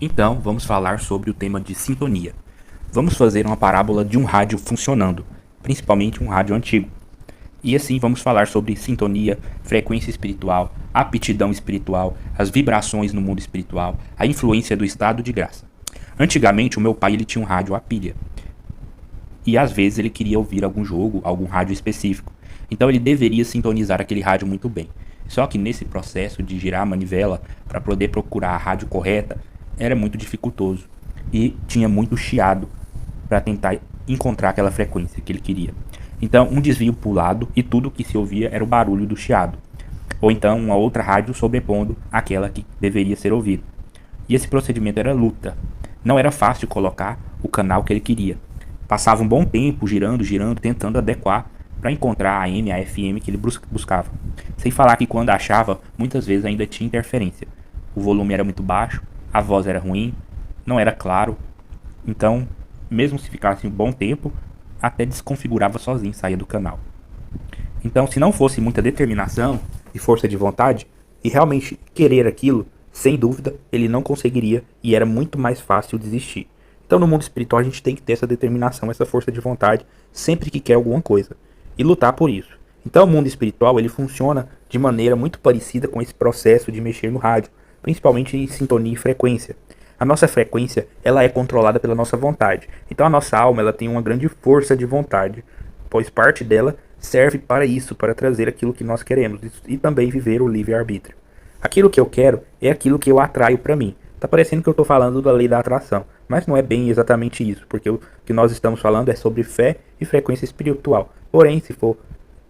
Então, vamos falar sobre o tema de sintonia. Vamos fazer uma parábola de um rádio funcionando, principalmente um rádio antigo. E assim vamos falar sobre sintonia, frequência espiritual, aptidão espiritual, as vibrações no mundo espiritual, a influência do estado de graça. Antigamente, o meu pai ele tinha um rádio a pilha. E às vezes ele queria ouvir algum jogo, algum rádio específico. Então ele deveria sintonizar aquele rádio muito bem. Só que nesse processo de girar a manivela para poder procurar a rádio correta, era muito dificultoso e tinha muito chiado para tentar encontrar aquela frequência que ele queria. Então, um desvio para o lado e tudo que se ouvia era o barulho do chiado. Ou então, uma outra rádio sobrepondo aquela que deveria ser ouvida. E esse procedimento era luta. Não era fácil colocar o canal que ele queria. Passava um bom tempo girando, tentando adequar para encontrar a AM, a FM que ele buscava. Sem falar que quando achava, muitas vezes ainda tinha interferência. O volume era muito baixo, a voz era ruim, não era claro. Então, mesmo se ficasse um bom tempo, até desconfigurava sozinho, saía do canal. Então, se não fosse muita determinação e força de vontade, e realmente querer aquilo, sem dúvida, ele não conseguiria e era muito mais fácil desistir. Então, no mundo espiritual, a gente tem que ter essa determinação, essa força de vontade, sempre que quer alguma coisa, e lutar por isso. Então, o mundo espiritual, ele funciona de maneira muito parecida com esse processo de mexer no rádio, principalmente em sintonia e frequência. A nossa frequência, ela é controlada pela nossa vontade. Então, a nossa alma, ela tem uma grande força de vontade, pois parte dela serve para isso, para trazer aquilo que nós queremos e também viver o livre-arbítrio. Aquilo que eu quero é aquilo que eu atraio para mim. Tá parecendo que eu estou falando da lei da atração, mas não é bem exatamente isso, porque o que nós estamos falando é sobre fé e frequência espiritual. Porém, se for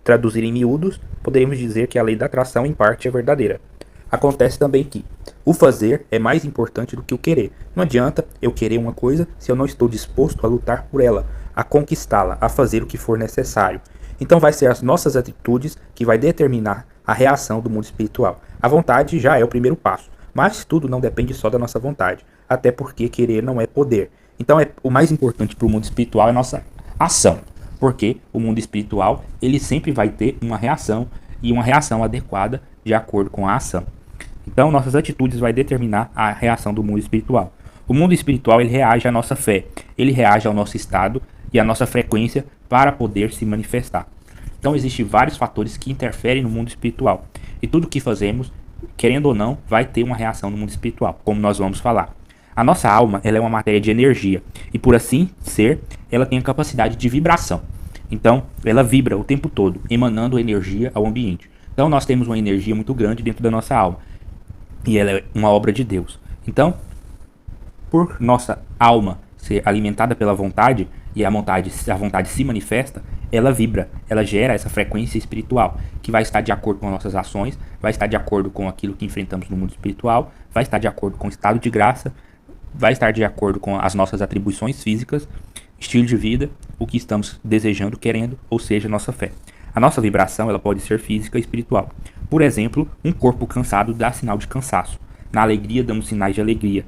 traduzir em miúdos, poderíamos dizer que a lei da atração em parte é verdadeira. Acontece também que o fazer é mais importante do que o querer. Não adianta eu querer uma coisa se eu não estou disposto a lutar por ela, a conquistá-la, a fazer o que for necessário. Então vai ser as nossas atitudes que vai determinar a reação do mundo espiritual. A vontade já é o primeiro passo, mas tudo não depende só da nossa vontade, até porque querer não é poder. Então o mais importante para o mundo espiritual é a nossa ação, porque o mundo espiritual ele sempre vai ter uma reação e uma reação adequada de acordo com a ação. Então, nossas atitudes vai determinar a reação do mundo espiritual. O mundo espiritual ele reage à nossa fé, ele reage ao nosso estado e à nossa frequência para poder se manifestar. Então, existem vários fatores que interferem no mundo espiritual. E tudo que fazemos, querendo ou não, vai ter uma reação no mundo espiritual, como nós vamos falar. A nossa alma ela é uma matéria de energia e, por assim ser, ela tem a capacidade de vibração. Então, ela vibra o tempo todo, emanando energia ao ambiente. Então, nós temos uma energia muito grande dentro da nossa alma. E ela é uma obra de Deus. Então, por nossa alma ser alimentada pela vontade, e a vontade se manifesta, ela vibra, ela gera essa frequência espiritual, que vai estar de acordo com nossas ações, vai estar de acordo com aquilo que enfrentamos no mundo espiritual, vai estar de acordo com o estado de graça, vai estar de acordo com as nossas atribuições físicas, estilo de vida, o que estamos desejando, querendo, ou seja, nossa fé. A nossa vibração ela pode ser física e espiritual. Por exemplo, um corpo cansado dá sinal de cansaço. Na alegria damos sinais de alegria.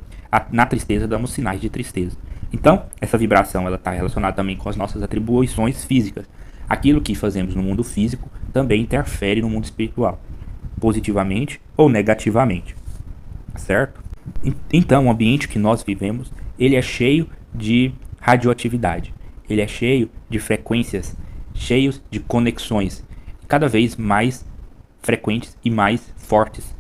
Na tristeza damos sinais de tristeza. Então, essa vibração ela está relacionada também com as nossas atribuições físicas. Aquilo que fazemos no mundo físico também interfere no mundo espiritual, positivamente ou negativamente, certo? Então, o ambiente que nós vivemos, ele é cheio de radioatividade. Ele é cheio de frequências, cheios de conexões, cada vez mais frequentes e mais fortes,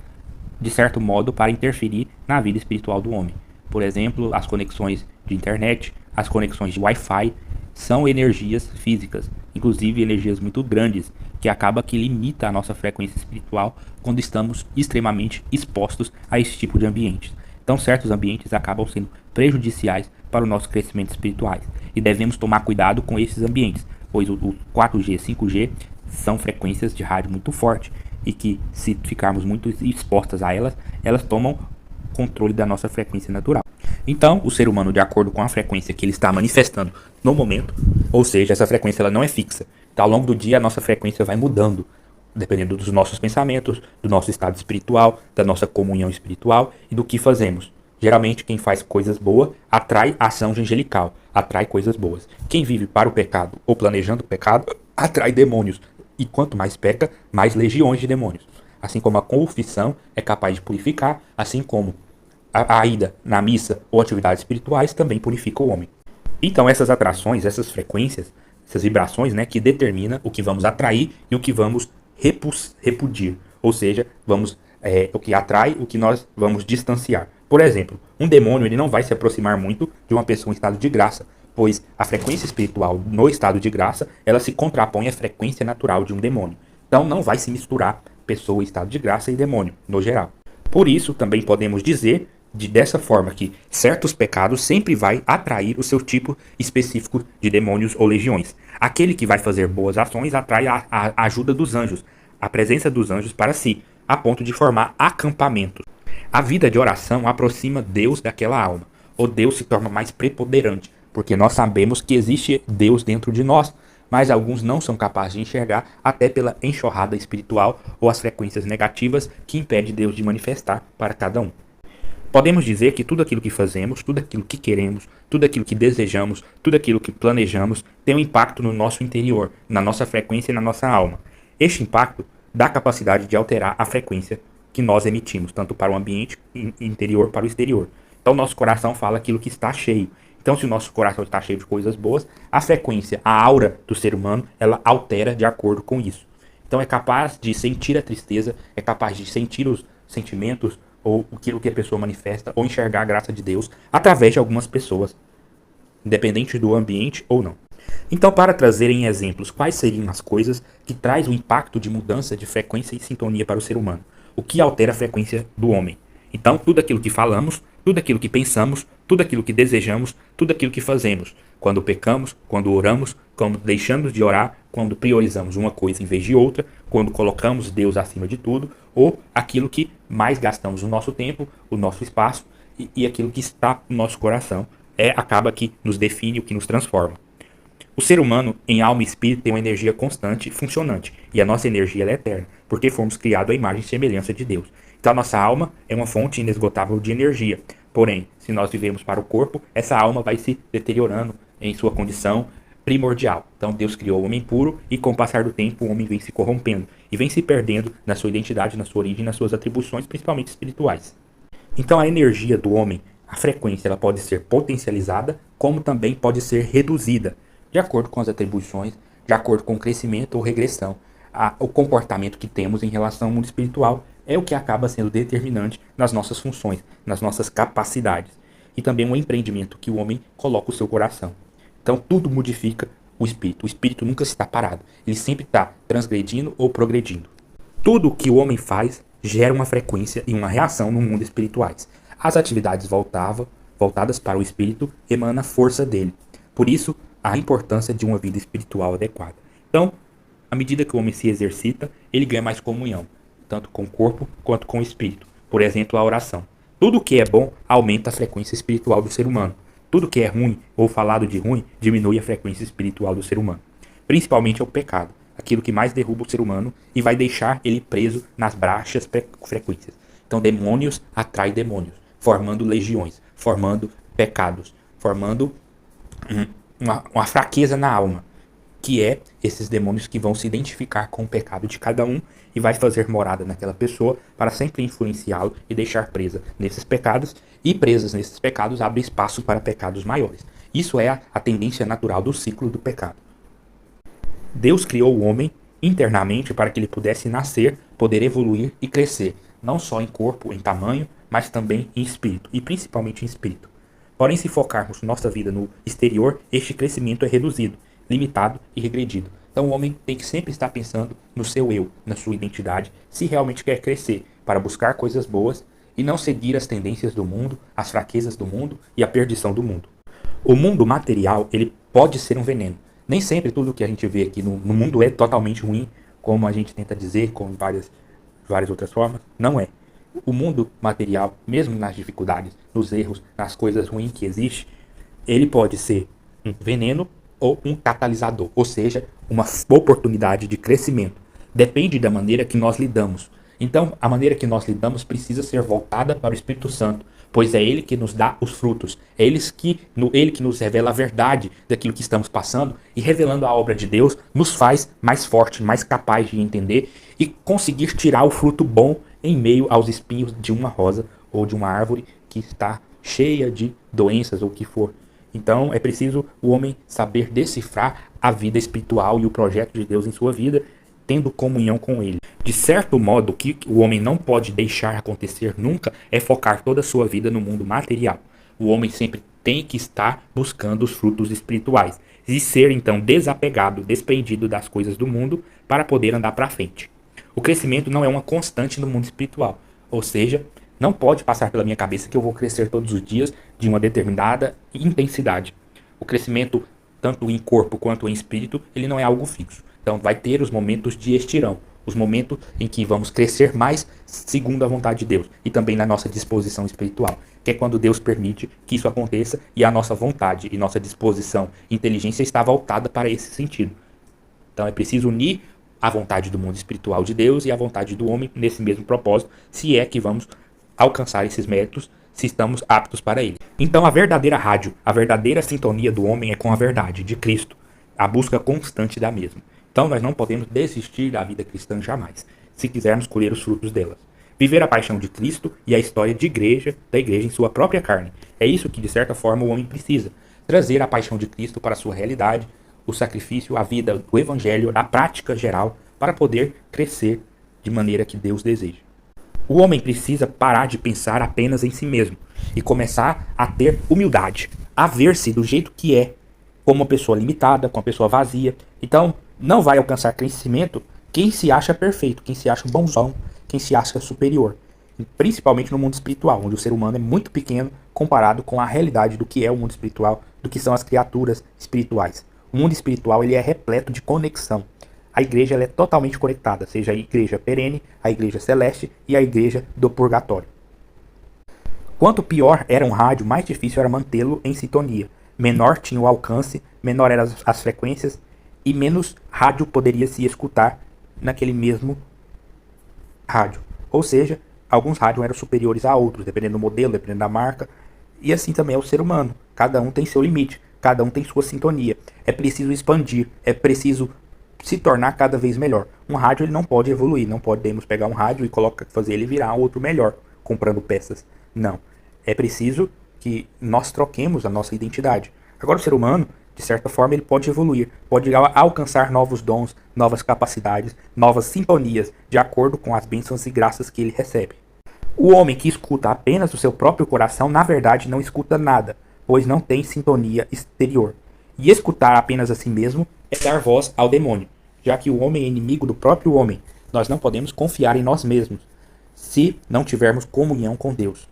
de certo modo, para interferir na vida espiritual do homem. Por exemplo, as conexões de internet, as conexões de Wi-Fi, são energias físicas, inclusive energias muito grandes, que acaba que limita a nossa frequência espiritual quando estamos extremamente expostos a esse tipo de ambientes. Então, certos ambientes acabam sendo prejudiciais para o nosso crescimento espiritual e devemos tomar cuidado com esses ambientes, pois o 4G, 5G são frequências de rádio muito fortes e que, se ficarmos muito expostas a elas, elas tomam controle da nossa frequência natural. Então, o ser humano, de acordo com a frequência que ele está manifestando no momento, ou seja, essa frequência ela não é fixa. Então, ao longo do dia, a nossa frequência vai mudando, dependendo dos nossos pensamentos, do nosso estado espiritual, da nossa comunhão espiritual e do que fazemos. Geralmente, quem faz coisas boas atrai ação angelical, atrai coisas boas. Quem vive para o pecado ou planejando o pecado, atrai demônios. E quanto mais peca, mais legiões de demônios. Assim como a confissão é capaz de purificar, assim como A ida na missa ou atividades espirituais também purifica o homem. Então essas atrações, essas frequências, essas vibrações, né, que determina o que vamos atrair e o que vamos repudir. Ou seja, o que atrai, o que nós vamos distanciar. Por exemplo, um demônio ele não vai se aproximar muito de uma pessoa em estado de graça, pois a frequência espiritual no estado de graça, ela se contrapõe à frequência natural de um demônio. Então não vai se misturar pessoa em estado de graça e demônio, no geral. Por isso, também podemos dizer dessa forma que certos pecados sempre vai atrair o seu tipo específico de demônios ou legiões. Aquele que vai fazer boas ações atrai a ajuda dos anjos, a presença dos anjos para si, a ponto de formar acampamentos. A vida de oração aproxima Deus daquela alma, ou Deus se torna mais preponderante, porque nós sabemos que existe Deus dentro de nós, mas alguns não são capazes de enxergar até pela enxurrada espiritual ou as frequências negativas que impede Deus de manifestar para cada um. Podemos dizer que tudo aquilo que fazemos, tudo aquilo que queremos, tudo aquilo que desejamos, tudo aquilo que planejamos tem um impacto no nosso interior, na nossa frequência e na nossa alma. Este impacto dá a capacidade de alterar a frequência que nós emitimos, tanto para o ambiente interior para o exterior. Então nosso coração fala aquilo que está cheio. Então se o nosso coração está cheio de coisas boas, a frequência, a aura do ser humano, ela altera de acordo com isso. Então é capaz de sentir a tristeza, é capaz de sentir os sentimentos, ou aquilo que a pessoa manifesta, ou enxergar a graça de Deus através de algumas pessoas, independente do ambiente ou não. Então, para trazerem exemplos, quais seriam as coisas que traz o impacto de mudança de frequência e sintonia para o ser humano? O que altera a frequência do homem? Então, tudo aquilo que falamos, tudo aquilo que pensamos, tudo aquilo que desejamos, tudo aquilo que fazemos. Quando pecamos, quando oramos, quando deixamos de orar, quando priorizamos uma coisa em vez de outra, quando colocamos Deus acima de tudo, ou aquilo que mais gastamos o nosso tempo, o nosso espaço e aquilo que está no nosso coração, acaba que nos define, o que nos transforma. O ser humano, em alma e espírito, tem uma energia constante e funcionante, e a nossa energia é eterna, porque fomos criados à imagem e semelhança de Deus. Então a nossa alma é uma fonte inesgotável de energia. Porém, se nós vivemos para o corpo, essa alma vai se deteriorando em sua condição primordial. Então Deus criou o homem puro e com o passar do tempo o homem vem se corrompendo e vem se perdendo na sua identidade, na sua origem, nas suas atribuições, principalmente espirituais. Então a energia do homem, a frequência, ela pode ser potencializada, como também pode ser reduzida, de acordo com as atribuições, de acordo com o crescimento ou regressão. O comportamento que temos em relação ao mundo espiritual é o que acaba sendo determinante nas nossas funções, nas nossas capacidades. E também o empreendimento que o homem coloca o seu coração. Então tudo modifica o espírito. O espírito nunca está parado. Ele sempre está transgredindo ou progredindo. Tudo o que o homem faz gera uma frequência e uma reação no mundo espirituais. As atividades voltadas para o espírito emana a força dele. Por isso, a importância de uma vida espiritual adequada. Então, à medida que o homem se exercita, ele ganha mais comunhão, tanto com o corpo quanto com o espírito. Por exemplo, a oração. Tudo que é bom aumenta a frequência espiritual do ser humano. Tudo que é ruim ou falado de ruim diminui a frequência espiritual do ser humano. Principalmente é o pecado, aquilo que mais derruba o ser humano e vai deixar ele preso nas baixas frequências. Então demônios atraem demônios, formando legiões, formando pecados, formando uma fraqueza na alma, que é esses demônios que vão se identificar com o pecado de cada um e vai fazer morada naquela pessoa para sempre influenciá-lo e deixar presa nesses pecados, e presas nesses pecados abre espaço para pecados maiores. Isso é a tendência natural do ciclo do pecado. Deus criou o homem internamente para que ele pudesse nascer, poder evoluir e crescer, não só em corpo, em tamanho, mas também em espírito, e principalmente em espírito. Porém, se focarmos nossa vida no exterior, este crescimento é reduzido, limitado e regredido. Então o homem tem que sempre estar pensando no seu eu, na sua identidade, se realmente quer crescer, para buscar coisas boas e não seguir as tendências do mundo, as fraquezas do mundo e a perdição do mundo. O mundo material, ele pode ser um veneno. Nem sempre tudo que a gente vê aqui no mundo é totalmente ruim, como a gente tenta dizer, com várias outras formas. Não é. O mundo material, mesmo nas dificuldades, nos erros, nas coisas ruins que existem, ele pode ser um veneno ou um catalisador, ou seja, uma oportunidade de crescimento. Depende da maneira que nós lidamos. Então, a maneira que nós lidamos precisa ser voltada para o Espírito Santo, pois é Ele que nos dá os frutos, é Ele que nos revela a verdade daquilo que estamos passando, e revelando a obra de Deus, nos faz mais forte, mais capaz de entender e conseguir tirar o fruto bom em meio aos espinhos de uma rosa ou de uma árvore que está cheia de doenças ou o que for. Então é preciso o homem saber decifrar a vida espiritual e o projeto de Deus em sua vida, tendo comunhão com ele. De certo modo, o que o homem não pode deixar acontecer nunca é focar toda a sua vida no mundo material. O homem sempre tem que estar buscando os frutos espirituais e ser então desapegado, desprendido das coisas do mundo para poder andar para frente. O crescimento não é uma constante no mundo espiritual, ou seja, não pode passar pela minha cabeça que eu vou crescer todos os dias de uma determinada intensidade. O crescimento, tanto em corpo quanto em espírito, ele não é algo fixo. Então vai ter os momentos de estirão, os momentos em que vamos crescer mais segundo a vontade de Deus e também na nossa disposição espiritual, que é quando Deus permite que isso aconteça e a nossa vontade e nossa disposição e inteligência está voltada para esse sentido. Então é preciso unir a vontade do mundo espiritual de Deus e a vontade do homem nesse mesmo propósito, se é que vamos alcançar esses méritos, se estamos aptos para ele. Então a verdadeira rádio, a verdadeira sintonia do homem é com a verdade de Cristo, a busca constante da mesma. Então nós não podemos desistir da vida cristã jamais, se quisermos colher os frutos delas. Viver a paixão de Cristo e a história da igreja em sua própria carne. É isso que, de certa forma, o homem precisa. Trazer a paixão de Cristo para a sua realidade, o sacrifício, a vida do evangelho, a prática geral, para poder crescer de maneira que Deus deseja. O homem precisa parar de pensar apenas em si mesmo e começar a ter humildade, a ver-se do jeito que é, como uma pessoa limitada, como uma pessoa vazia. Então, não vai alcançar crescimento quem se acha perfeito, quem se acha bonzão, quem se acha superior. Principalmente no mundo espiritual, onde o ser humano é muito pequeno comparado com a realidade do que é o mundo espiritual, do que são as criaturas espirituais. O mundo espiritual ele é repleto de conexão. A igreja ela é totalmente conectada, seja a igreja perene, a igreja celeste e a igreja do purgatório. Quanto pior era um rádio, mais difícil era mantê-lo em sintonia. Menor tinha o alcance, menor eram as frequências e menos rádio poderia se escutar naquele mesmo rádio. Ou seja, alguns rádios eram superiores a outros, dependendo do modelo, dependendo da marca. E assim também é o ser humano. Cada um tem seu limite, cada um tem sua sintonia. É preciso expandir, é preciso se tornar cada vez melhor. Um rádio ele não pode evoluir, não podemos pegar um rádio e fazer ele virar outro melhor, comprando peças. Não. É preciso que nós troquemos a nossa identidade. Agora o ser humano, de certa forma, ele pode evoluir, pode alcançar novos dons, novas capacidades, novas sintonias, de acordo com as bênçãos e graças que ele recebe. O homem que escuta apenas o seu próprio coração, na verdade, não escuta nada, pois não tem sintonia exterior. E escutar apenas a si mesmo é dar voz ao demônio, já que o homem é inimigo do próprio homem. Nós não podemos confiar em nós mesmos, se não tivermos comunhão com Deus.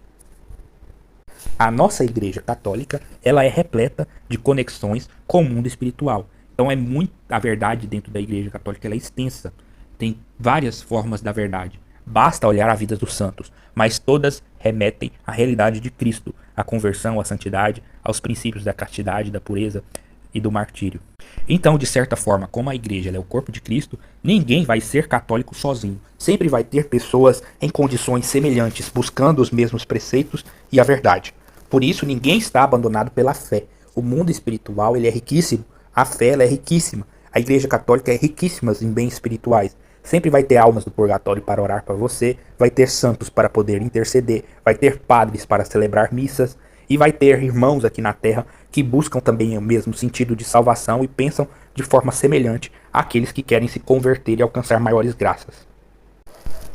A nossa igreja católica, ela é repleta de conexões com o mundo espiritual. Então a verdade dentro da igreja católica ela é extensa. Tem várias formas da verdade. Basta olhar a vida dos santos, mas todas remetem à realidade de Cristo, à conversão, à santidade, aos princípios da castidade, da pureza e do martírio. Então, de certa forma, como a igreja é o corpo de Cristo, ninguém vai ser católico sozinho. Sempre vai ter pessoas em condições semelhantes, buscando os mesmos preceitos e a verdade. Por isso, ninguém está abandonado pela fé. O mundo espiritual ele é riquíssimo, a fé ela é riquíssima. A igreja católica é riquíssima em bens espirituais. Sempre vai ter almas do purgatório para orar para você, vai ter santos para poder interceder, vai ter padres para celebrar missas, e vai ter irmãos aqui na Terra que buscam também o mesmo sentido de salvação e pensam de forma semelhante àqueles que querem se converter e alcançar maiores graças.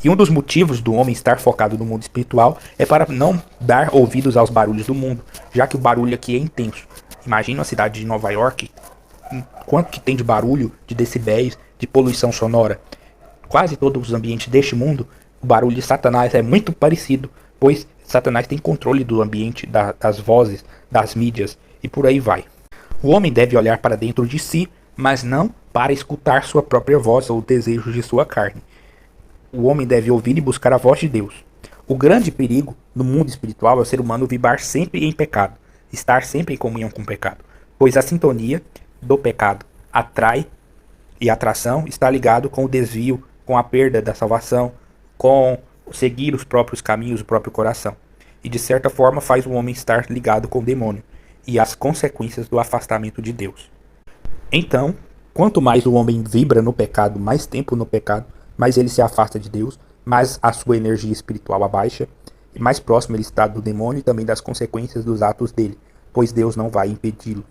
E um dos motivos do homem estar focado no mundo espiritual é para não dar ouvidos aos barulhos do mundo, já que o barulho aqui é intenso. Imagina a cidade de Nova York, quanto que tem de barulho, de decibéis, de poluição sonora. Quase todos os ambientes deste mundo, o barulho de Satanás é muito parecido, pois Satanás tem controle do ambiente, das vozes, das mídias e por aí vai. O homem deve olhar para dentro de si, mas não para escutar sua própria voz ou desejos de sua carne. O homem deve ouvir e buscar a voz de Deus. O grande perigo no mundo espiritual é o ser humano vibrar sempre em pecado, estar sempre em comunhão com o pecado, pois a sintonia do pecado atrai e a atração está ligado com o desvio, com a perda da salvação, com seguir os próprios caminhos, o próprio coração. E de certa forma faz o homem estar ligado com o demônio e as consequências do afastamento de Deus. Então, quanto mais o homem vibra no pecado, mais tempo no pecado, mais ele se afasta de Deus, mais a sua energia espiritual abaixa mais próximo ele está do demônio e também das consequências dos atos dele, pois Deus não vai impedi-lo.